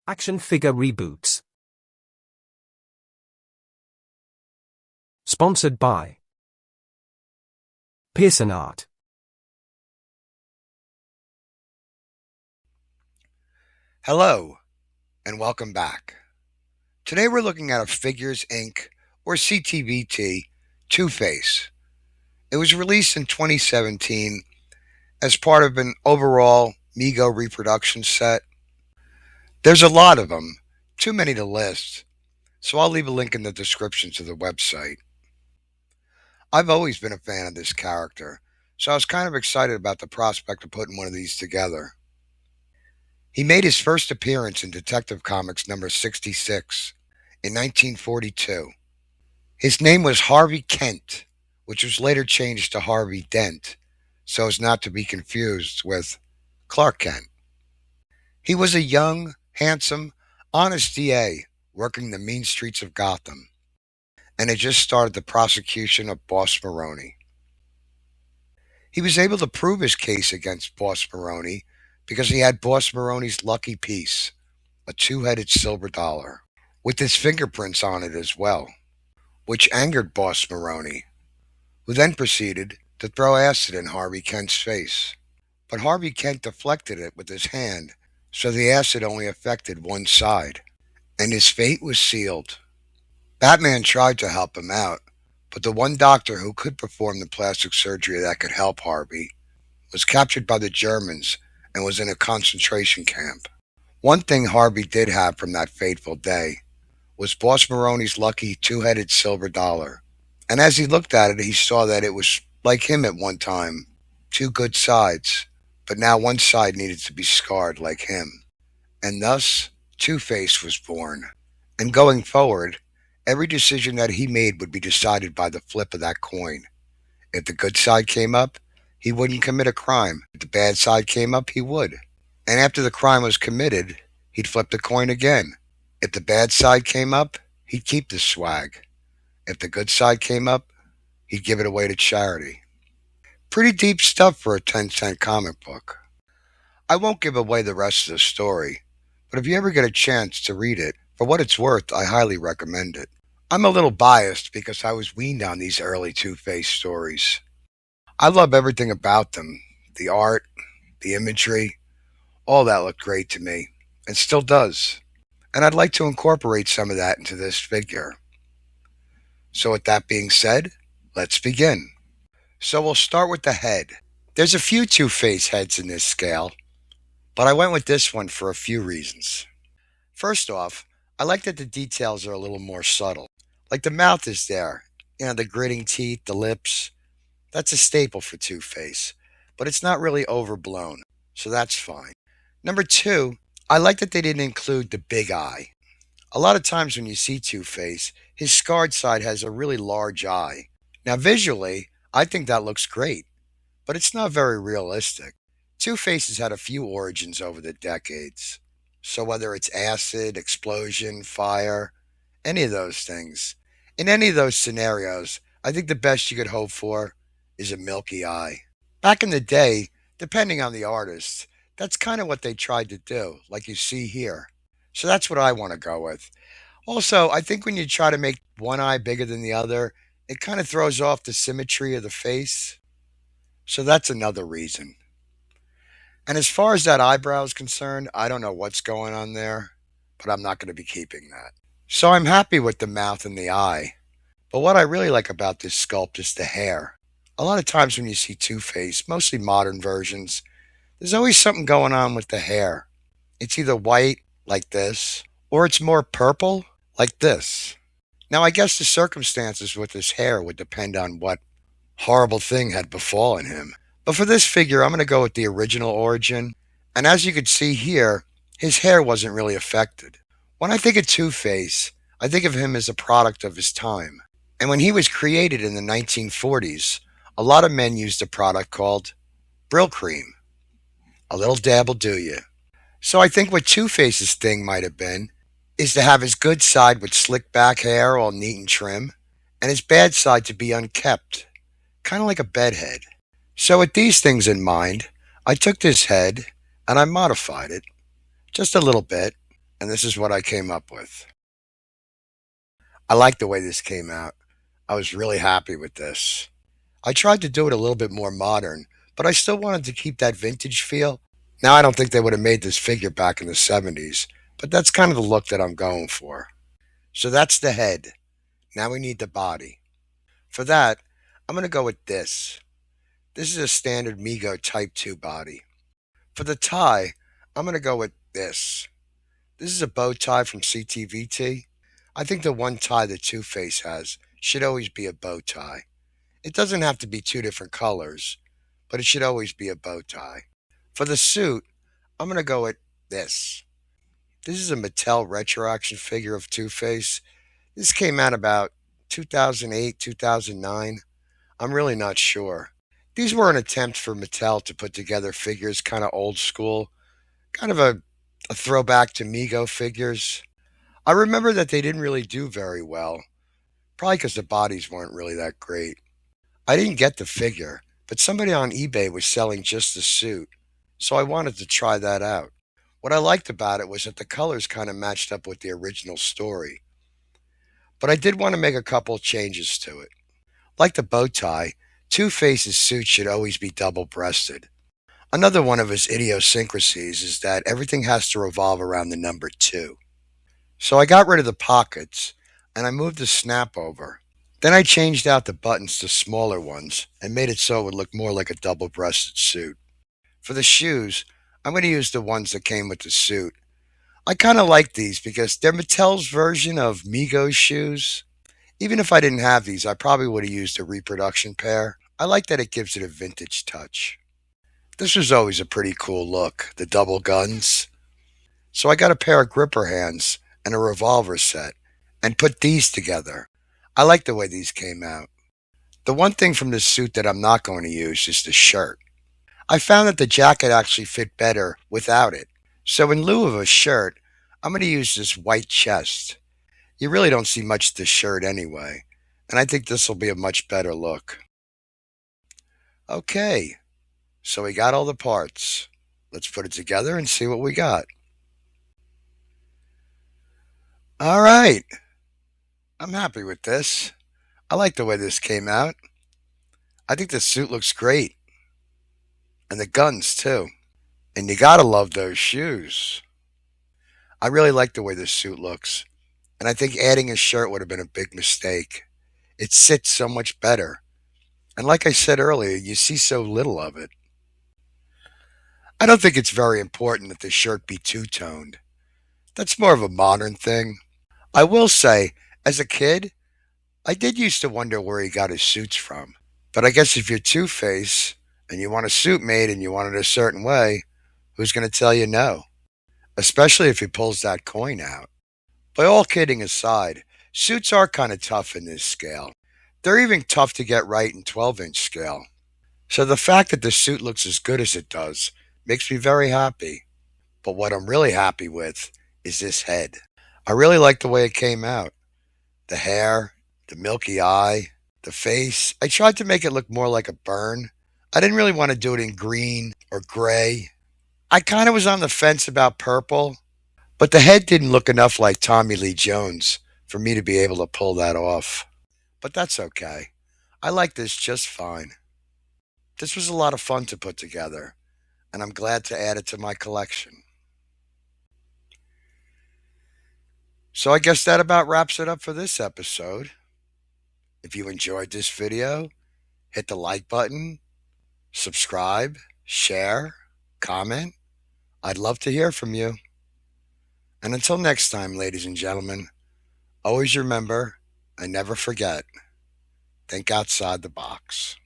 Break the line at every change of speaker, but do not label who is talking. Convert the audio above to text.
Action figure reboots. Sponsored by Pearson Art.
Hello, and welcome back. Today we're looking at a Figures Inc. or CTVT Two-Face. It was released in 2017 as part of an overall Mego reproduction set. There's a lot of them, too many to list, so I'll leave a link in the description to the website. I've always been a fan of this character, so I was kind of excited about the prospect of putting one of these together. He made his first appearance in Detective Comics number 66 in 1942. His name was Harvey Kent, which was later changed to Harvey Dent, so as not to be confused with Clark Kent. He was a young, handsome, honest DA working the mean streets of Gotham, and had just started the prosecution of Boss Maroney. He was able to prove his case against Boss Maroney because he had Boss Maroney's lucky piece, a two-headed silver dollar, with his fingerprints on it as well, which angered Boss Maroney, who then proceeded to throw acid in Harvey Kent's face. But Harvey Kent deflected it with his hand, so the acid only affected one side, and his fate was sealed. Batman tried to help him out, but the one doctor who could perform the plastic surgery that could help Harvey was captured by the Germans and was in a concentration camp. One thing Harvey did have from that fateful day was Boss Maroney's lucky two-headed silver dollar. And as he looked at it, he saw that it was like him at one time, two good sides, but now one side needed to be scarred like him. And thus, Two-Face was born. And going forward, every decision that he made would be decided by the flip of that coin. If the good side came up, he wouldn't commit a crime. If the bad side came up, he would. And after the crime was committed, he'd flip the coin again. If the bad side came up, he'd keep the swag. If the good side came up, he'd give it away to charity. Pretty deep stuff for a 10-cent comic book. I won't give away the rest of the story, but if you ever get a chance to read it, for what it's worth, I highly recommend it. I'm a little biased because I was weaned on these early Two-Face stories. I love everything about them. The art, the imagery, all that looked great to me, and still does. And I'd like to incorporate some of that into this figure. So with that being said, let's begin. So we'll start with the head. There's a few Two-Face heads in this scale, but I went with this one for a few reasons. First off, I like that the details are a little more subtle. Like the mouth is there, the gritting teeth, the lips. That's a staple for Two-Face, but it's not really overblown, so that's fine. Number two, I like that they didn't include the big eye. A lot of times when you see Two-Face, his scarred side has a really large eye. Now visually, I think that looks great, but it's not very realistic. Two-Face has had a few origins over the decades. So whether it's acid, explosion, fire, any of those things, in any of those scenarios, I think the best you could hope for is a milky eye. Back in the day, depending on the artist, that's kind of what they tried to do, like you see here. So that's what I want to go with. Also, I think when you try to make one eye bigger than the other, it kind of throws off the symmetry of the face. So that's another reason. And as far as that eyebrow is concerned, I don't know what's going on there, but I'm not going to be keeping that. So I'm happy with the mouth and the eye. But what I really like about this sculpt is the hair. A lot of times when you see Two-Face, mostly modern versions, there's always something going on with the hair. It's either white, like this, or it's more purple, like this. Now I guess the circumstances with his hair would depend on what horrible thing had befallen him. But for this figure, I'm going to go with the original origin. And as you can see here, his hair wasn't really affected. When I think of Two-Face, I think of him as a product of his time. And when he was created in the 1940s, a lot of men used a product called Brill Cream. A little dab will do you. So I think what Two-Face's thing might have been is to have his good side with slick back hair all neat and trim, and his bad side to be unkempt, kind of like a bedhead. So with these things in mind, I took this head and I modified it just a little bit, and this is what I came up with. I like the way this came out. I was really happy with this. I tried to do it a little bit more modern, but I still wanted to keep that vintage feel. Now, I don't think they would have made this figure back in the 70s, but that's kind of the look that I'm going for. So that's the head. Now we need the body. For that, I'm going to go with this. This is a standard Mego Type 2 body. For the tie, I'm going to go with this. This is a bow tie from CTVT. I think the one tie that Two-Face has should always be a bow tie. It doesn't have to be two different colors, but it should always be a bow tie. For the suit, I'm going to go with this. This is a Mattel retro action figure of Two-Face. This came out about 2008, 2009. I'm really not sure. These were an attempt for Mattel to put together figures kind of old school, kind of a throwback to Mego figures. I remember that they didn't really do very well, probably because the bodies weren't really that great. I didn't get the figure, but somebody on eBay was selling just the suit, so I wanted to try that out. What I liked about it was that the colors kind of matched up with the original story, but I did want to make a couple changes to it. Like the bow tie, Two-Face's suit should always be double-breasted. Another one of his idiosyncrasies is that everything has to revolve around the number 2. So I got rid of the pockets, and I moved the snap over. Then I changed out the buttons to smaller ones and made it so it would look more like a double-breasted suit. For the shoes, I'm going to use the ones that came with the suit. I kind of like these because they're Mattel's version of Mego's shoes. Even if I didn't have these, I probably would have used a reproduction pair. I like that it gives it a vintage touch. This was always a pretty cool look, the double guns. So I got a pair of gripper hands and a revolver set and put these together. I like the way these came out. The one thing from this suit that I'm not going to use is the shirt. I found that the jacket actually fit better without it. So in lieu of a shirt, I'm going to use this white chest. You really don't see much of the shirt anyway, and I think this will be a much better look. Okay, so we got all the parts. Let's put it together and see what we got. All right, I'm happy with this. I like the way this came out. I think the suit looks great. And the guns, too. And you gotta love those shoes. I really like the way this suit looks. And I think adding a shirt would have been a big mistake. It sits so much better. And like I said earlier, you see so little of it. I don't think it's very important that the shirt be two-toned. That's more of a modern thing. I will say, as a kid, I did used to wonder where he got his suits from. But I guess if you're Two-Face and you want a suit made and you want it a certain way, who's going to tell you no? Especially if he pulls that coin out. But all kidding aside, suits are kind of tough in this scale. They're even tough to get right in 12-inch scale. So the fact that the suit looks as good as it does makes me very happy. But what I'm really happy with is this head. I really like the way it came out. The hair, the milky eye, the face. I tried to make it look more like a burn. I didn't really want to do it in green or gray. I kind of was on the fence about purple, but the head didn't look enough like Tommy Lee Jones for me to be able to pull that off. But that's okay. I like this just fine. This was a lot of fun to put together, and I'm glad to add it to my collection. So I guess that about wraps it up for this episode. If you enjoyed this video, hit the like button, subscribe, share, comment. I'd love to hear from you. And until next time, ladies and gentlemen, always remember and never forget, think outside the box.